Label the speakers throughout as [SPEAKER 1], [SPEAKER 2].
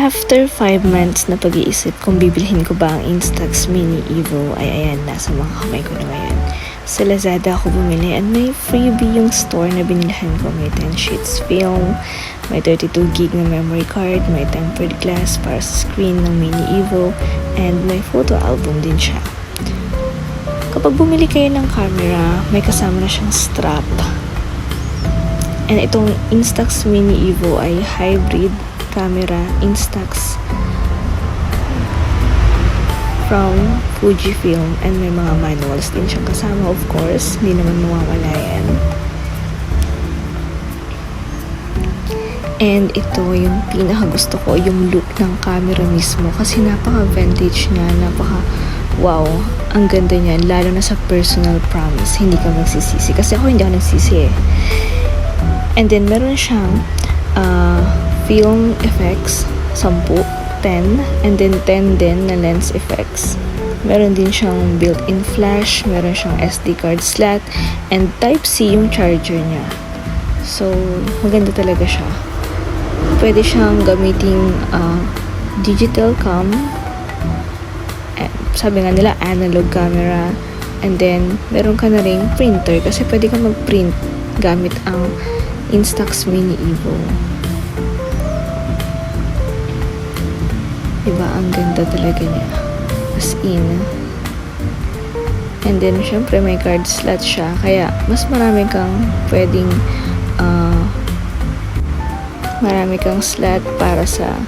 [SPEAKER 1] After 5 months na pag-iisip kung bibilhin ko ba ang Instax Mini Evo, ay ayan, nasa mga kamay ko na ngayon. Sa Lazada ako bumili and may freebie yung store na binilhan ko. May 10 sheets film, may 32 gig na memory card, may tempered glass para sa screen ng Mini Evo, and may photo album din siya. Kapag bumili kayo ng camera, may kasama na siyang strap. And itong Instax Mini Evo ay hybrid camera Instax from Fujifilm, and may mga manuals din siyang kasama, of course, hindi naman mawawala yan. And ito yung pinaka gusto ko, yung look ng camera mismo, kasi napaka vintage niya, napaka wow, ang ganda niya, lalo na sa personal promise, hindi ka magsisisi, kasi ako hindi ako nagsisi eh. And then meron siyang film effects, 10, 10, and then 10 din na lens effects. Meron din siyang built-in flash, meron siyang SD card slot, and Type-C yung charger niya. So, maganda talaga siya. Pwede siyang gamiting digital cam, sabi nga nila analog camera, and then meron ka na ring printer kasi pwede ka mag-print gamit ang Instax Mini Evo. Diba, ang ganda talaga niya. As in. And then, syempre, may card slot siya. Kaya, mas marami kang pwedeng marami kang slot para sa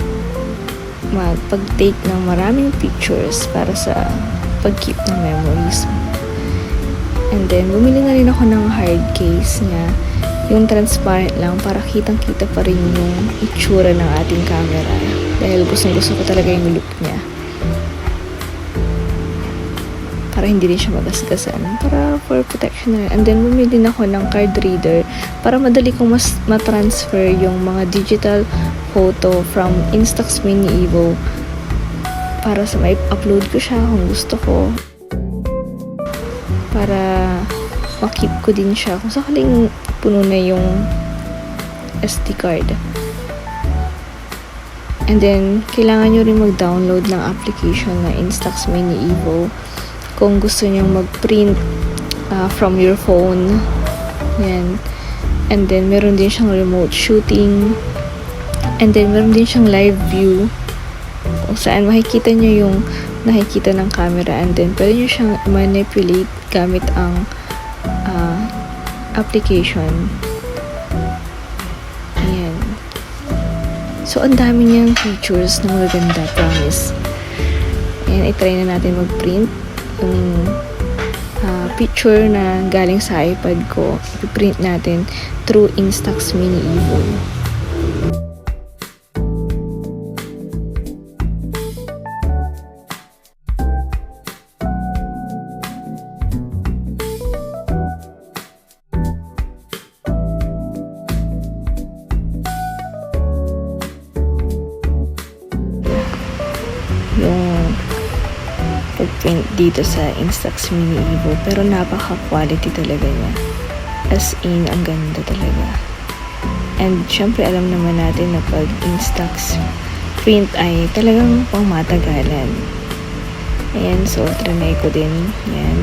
[SPEAKER 1] pag-take ng maraming pictures para sa pag-keep ng memories. And then, bumili na rin ako ng hard case niya. Yung transparent lang para kitang-kita pa rin yung itsura ng ating camera. Dahil gusto ko talaga yung look niya. Para hindi rin siya magasgasan. Para for protection na rin. And then, bumili din ako ng card reader para madali kong matransfer yung mga digital photo from Instax Mini Evo para sa may upload ko siya kung gusto ko. Para makip ko din siya kung sakaling puno na yung SD card. And then, kailangan nyo rin mag-download ng application na Instax Mini Evo kung gusto nyo mag-print from your phone. Yan. And then, meron din siyang remote shooting. And then, meron din siyang live view kung saan makikita nyo yung nakikita ng camera. And then, pwede nyo siyang manipulate gamit ang application. Ayan. So, ang dami niyang features na magaganda, promise. Ayan, itry na natin mag-print yung picture na galing sa iPad ko. I-print natin through Instax Mini Evo. Yung pag-print dito sa Instax Mini Evo, pero napaka-quality talaga niya. As in, ang ganda talaga. And syempre, alam naman natin na pag Instax print ay talagang pangmatagalan. Ayan, so trinay ko din. Ayan.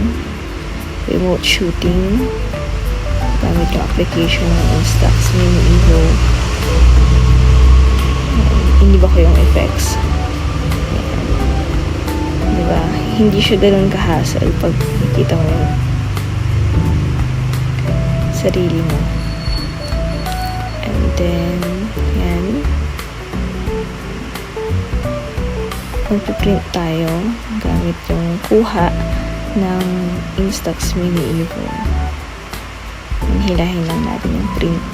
[SPEAKER 1] Remote shooting. Gamit yung application ng Instax Mini Evo. Iniba ko yung effects. Diba? Hindi siya ganun ka-hassle pag nakikita mo yung sarili mo. And then, yan. Magpiprint tayo gamit yung kuha ng Instax Mini Evo. Hilahin lang natin yung print.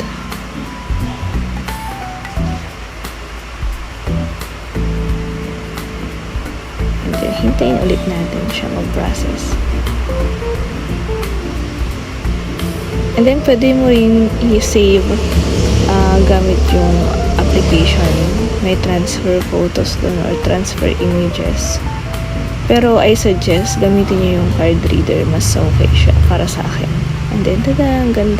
[SPEAKER 1] Hintayin ulit natin siya mag-process. And then, pwede mo rin i-save gamit yung application. May transfer photos dun or transfer images. Pero, I suggest gamitin nyo yung card reader. Mas okay siya para sa akin. And then, tada, ang ganda.